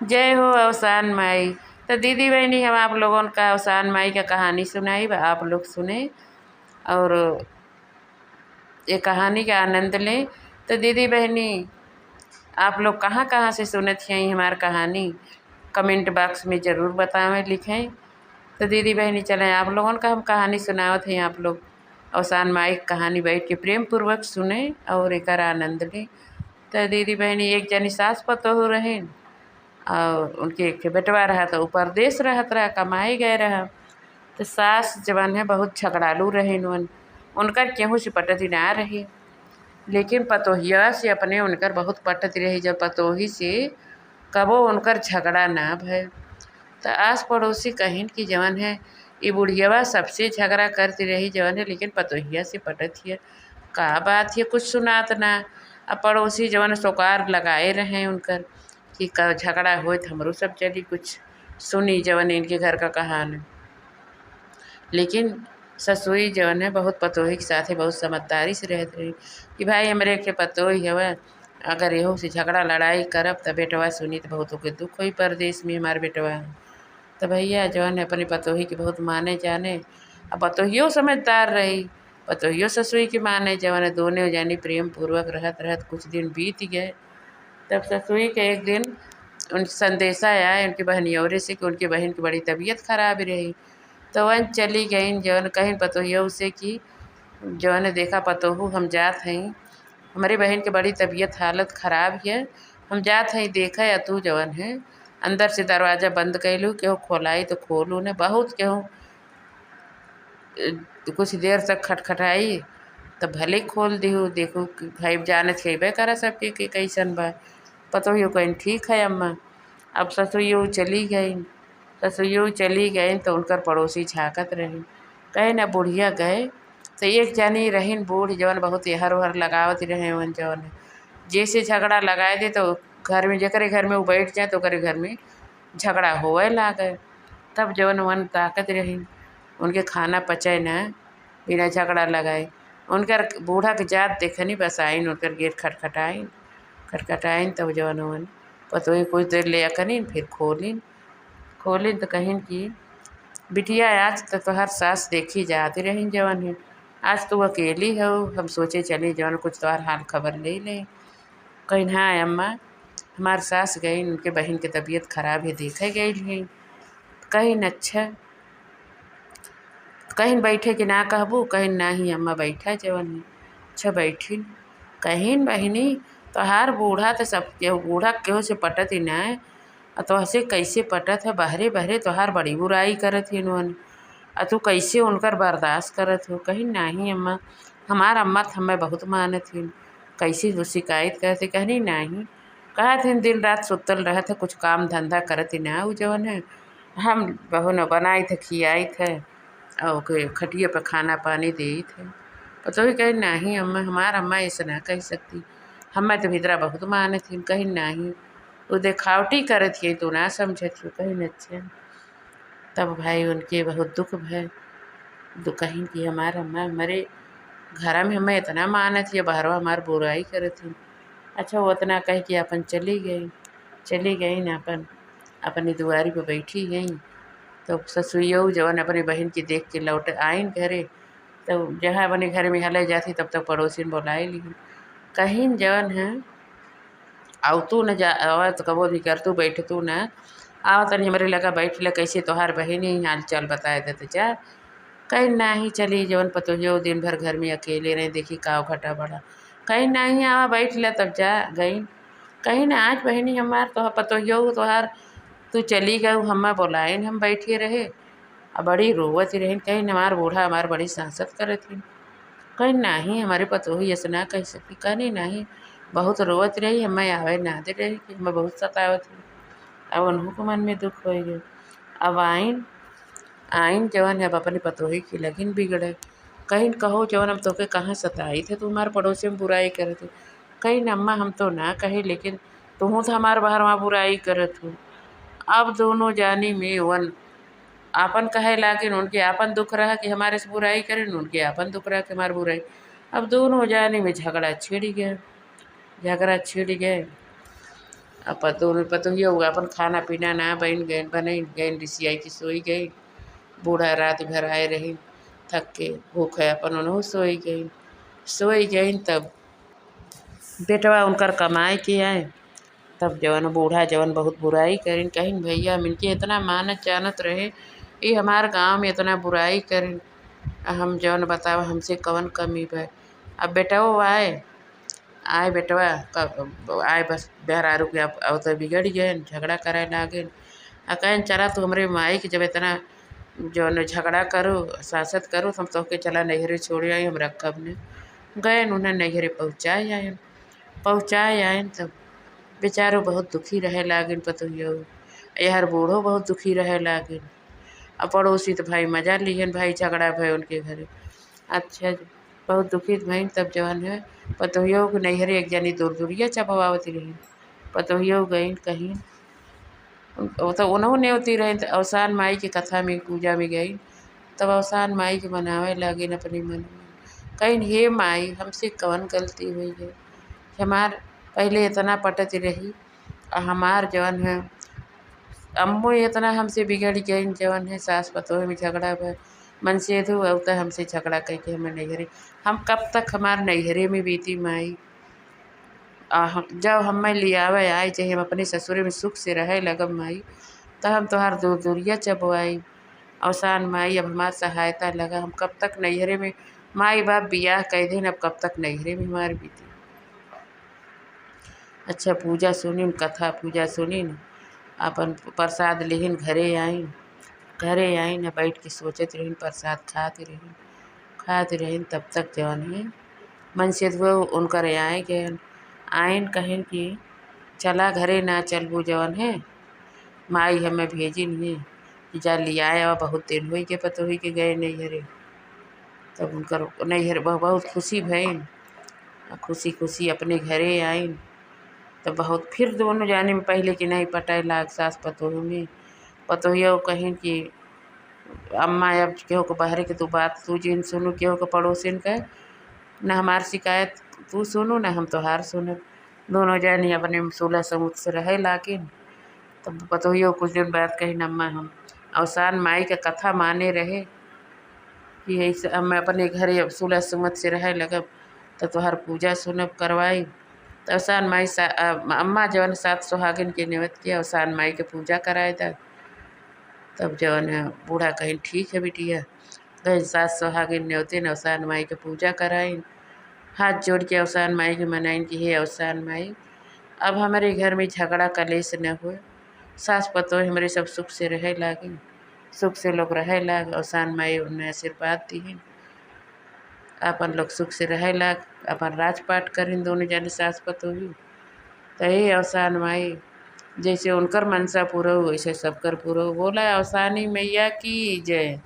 जय हो अवसान माई। तो दीदी बहनी हम आप लोगों का अवसान माई का कहानी सुनाई आप लोग सुने और ये कहानी का आनंद लें। तो दीदी बहनी आप लोग कहाँ कहाँ से सुनत हैं हमारी कहानी कमेंट बॉक्स में ज़रूर बताएं लिखें। तो दीदी बहनी चलें आप लोगों का हम कहानी सुनावत हैं, आप लोग अवसान माई की कहानी बैठ के प्रेम पूर्वक सुने और एक आनंद लें। तो दीदी बहनी एक जनी सास पतोहू रहें और उनके एक बेटवा रहा तो परदेश रहत रहा, कमाई गए रहा। तो सास जवान है बहुत झगड़ालू रहे उनकर केहू से पटती ना रही, लेकिन पतोहिया से अपने उनकर बहुत पटत रही। जब पतोही से कबो उनकर झगड़ा ना भय तो आस पड़ोसी कहिन कि जवन है ये बुढ़ियावा सबसे झगड़ा करती रही जवन है, लेकिन पतोहिया से पटत है का बात है कुछ सुनात ना। अब पड़ोसी जवन सोकार लगाए रहे उनकर कि झगड़ा हो तो हमरो सब चली कुछ सुनी जवन इनके घर का कहानी। लेकिन ससुई जवन है बहुत पतोही के साथ बहुत समझदारी से रहते रही कि भाई हमरे के पतोही हवा, अगर एहो से झगड़ा लड़ाई करब तो बेटवा सुनी तो बहुत ओके दुख होई, परदेश में हमारे बेटवा है। तो भैया जवन है अपनी पतोही के बहुत माने जाने। अब पतोहियो समझदार रही, पतोहियो ससुई के माने जवन है, दोनों जानी प्रेम पूर्वक रहत रहत कुछ दिन बीत गए। तब ससुई के एक दिन उन संदेशा आया उनकी बहनियों से कि उनकी बहन की बड़ी तबीयत खराब रही। तो वह चली गई जवन कहीं पतोहिया उसे कि जवन देखा पतोहू हम जात हैं, हमारी बहन की बड़ी तबीयत हालत ख़राब है, हम जात हैं देखा या तू जवन है अंदर से दरवाज़ा बंद कैलू केहू खोलाई तो खोलू ने बहुत केहू कुछ देर तक खटखटाई तो भले खोल दिहू देखू भाई जाने खेबे करा सबके कि कैसन बा। पतोहियो कहीं ठीक है अम्मा। अब ससुइयो चली गई, ससुइयो चली गई तो उनकर पड़ोसी झाँकत रही कहे ना बुढ़िया गए। तो एक जानी रहीन बूढ़ जवन बहुत हर वहर लगावत रहे वन जवन जैसे झगड़ा लगाए दे तो घर में जकरे घर में वो बैठ जाए तो ओकरे घर में झगड़ा होवे लागे। तब जवन वन ताकत रही उनके खाना पचे न बिना झगड़ा लगाए। उनकर बूढ़ा के जात देखनी बस आइन उनकर गेट खटखटाइन खटखटाइन तब जवन वन पतोही कुछ देर ले अकनिन फिर खोलिन तो कहिन कि बिटिया आज तो तोहर सास देखी जाती रही जवन है, आज तू अकेली हो, हम सोचे चली जवन कुछ तोहर हाल खबर ले लें। कहिन हाँ अम्मा हमार सास गई उनके बहन की तबीयत खराब है देखे गई है। कहिन अच्छा, कहिन बैठे कि ना कहबू, कहिन ना ही अम्मा बैठा जवन है। अच्छा बैठिन। कहिन बहिनी तोहार बूढ़ा तो सब केहू बूढ़ा केहू से पटत ही ना है, तो हसे कैसे पटत है, बहरे बहरे तोहार बड़ी बुराई करत ही उन्होंने, तू कैसे उनकर बर्दाश्त करत हो। कहीं नहीं अम्मा हमार अम्मा तो हमें बहुत मानत ही, कैसे तू शिकायत करते। कहनी नहीं कहत हिन दिन रात सुतल रहत है कुछ काम धंधा करत ही ना वो जवन है, हम बहू न बनाई थे खियाई थे और खटिए पर खाना पानी दी थे। तो ही कही नहीं अम्मा हमार अम्मा ऐसा ना कह सकती, हमें तो भीतरा बहुत मानत ही। कहीं नहीं वो देखावटी करत ही तू ना समझत हो। कहीं अच्छा तब भाई उनके बहुत दुख भय तो कहीं कि हमारा अम्मा हमारे घर में हमें इतना मानत है बाहर हमार बुराई करत थी। अच्छा वो इतना कह कि अपन चली गई ना अपनी दुआरी पर बैठी गई। तो ससुइयो जवन अपनी बहन की देख के लौट आइन घरे, तो जहाँ अपने घर में हले जाती तब तक पड़ोसी ने बुलाई ली कहीं जवन है आव तू न जा आवा तो कबो भी कर तू बैठ तू ना आवा तनी हमारे लगा बैठ ले कैसे तोहार बहन ही हाल चाल बताए देते जा। कहीं नहीं चली जवन पतोहियो दिन भर घर में अकेले रहे देखी काव घटा बड़ा। कहीं नहीं आवा बैठ ले तब जा गई। कहीं ना आज बहनी हमार तो पतोहियो तोहार तू चली गऊ हमें बुलाइन हम बैठे रहे अब बड़ी रोवत ही रही। कहीं हमार बूढ़ा हमार बड़ी सांसत करत थी। कहीं नहीं हमारे पतोही ऐसा ना कह सकती। कहनी नहीं बहुत रोवत रही हमें आवे ना दे रही कि हमें बहुत सतावत थी। अब उन्हों को मन में दुख हो गया। अब आइन जवन है अब अपनी पतोही की लगिन बिगड़े। कहीं कहो जवन अब तोके कहाँ सताई थे, तुम्हारे पड़ोसी में बुराई करे थे। कहीं अम्मा हम तो ना कहे लेकिन तुम तो हमारे बाहर वहाँ बुराई करत हो। अब दोनों जानी में वन आपन कहे लागिन उनके आपन दुख रहा कि हमारे से बुराई करें, उनके आपन दुख रहा कि हमारी बुराई। अब दोनों जाने में झगड़ा छिड़ गया। अब दोनों पतोहिया हुआ अपन खाना पीना ना बन गए बन गए रिसियाई की सोई गई। बूढ़ा रात भर आए रही थक के भूखे अपन उन्हों सोई गई तब बेटवा उनकर कमाए के आए। तब जवन बूढ़ा जवन बहुत बुराई करिन कहिन भैया मिनके इतना मानत जानत रहे ये हमार गांव में इतना बुराई करिन हम जवन बताओ हमसे कवन कमी बा। अब बेटवा आए बेटवा आए बस बेहरारू के अब तो बिगड़ गए झगड़ा करे लागे। कहें चला तू हमरे माई के जब इतना जौन झगड़ा करो सासत करो हम तो के चला नैहरे छोड़े आई हम रखब ने गए उन्हें नैहरे पहुँचाए आए तब बेचारो बहुत दुखी रहे लागिन पतोहियो यार बूढ़ो बहुत दुखी रहे लागिन। अब पड़ोसी तो भाई मजा लिहन भाई झगड़ा भय उनके घरे। अच्छा जी, बहुत दुखित भईन तब जवन है पतोहियो के नैहरे एक जनी दूर दूरिया चपवावती रही। पतोहियो गईन कहीं वो तो उन्होंने होती रही तो अवसान माई की कथा में पूजा में गई। तब अवसान माई के मनावे लागिन अपने मन में कहीं हे माई हमसे कवन गलती हुई है हमार पहले इतना पटत रही और हमार जवन है अम्मो इतना हमसे बिगड़ गई जवन है सास पतोह में झगड़ा भर मन से धो अब तो हमसे झगड़ा करके हमें नैहरे हम कब तक हमार नैहरे में बीती माई। जब हमें लियावे आए चाहे हम अपने ससुरे में सुख से रहे लगब माई तो हम तोहार दूर दूरिया चबवाई। अवसान माई अब हमार सहायता लगा हम कब तक नैहरे में माई बाप बियाह कह दिन अब कब तक नैहरे में हमार बीती। अच्छा पूजा सुनिन कथा पूजा सुनिन अपन प्रसाद लेहिन घरे आइन बैठ के सोचत रहीन प्रसाद खाते रहीन तब तक जवन है मन से वो उनकर आए गए आइन कहें कि चला घरे ना चलबू जवन है माई हमें भेजिन है कि जा लियाए और बहुत दिन हुई के पतोही के गए नैहरे। तब उनकर नैहर बहुत खुशी भईन खुशी खुशी अपने घरे आइन। तो बहुत फिर दोनों जाने में पहले कि नहीं पटाए लाग सास पतोह में पतोहिया कहें कि अम्मा अब केहू को बहरे के तू बात तू जिन सुनू केहू को पड़ोसिन का न हमार शिकायत तू सुनू न हम तोहार सुनू। दोनों जानी अपने सुलह समुत से रहे लागिन। तब पतोहियो कुछ दिन बाद कहीं अम्मा हम अवसान माई का कथा माने रहे कि ऐसे हम अपने घरे अब सुलह सुमत से रहे लगब तो तोहार पूजा सुनब करवाई। तो अवसान माई अम्मा जवन सात सुहागिन के नेवत किया अवसान माई के पूजा कराए था। तब जवन है बूढ़ा कहीं ठीक है बिटिया गए सात सुहागिन नेवते अवसान माई के पूजा कराइन हाथ जोड़ के अवसान माई के मनाइन कि हे अवसान माई अब हमारे घर में झगड़ा कलेश न हुए सास पतोह हमारे सब सुख से रहे लागिन सुख से लोग रहे लाग अवसान माई उन्हें आशीर्वाद दीहिन अपन लोग सुख से रहे लाग अपन राजपाट करिन दोनों जाने सास पतोही। तो हे अवसान माई जैसे उनकर मनसा पूरा हो वैसे सबकर पूरा हो बोला अवसानी मैया की जय।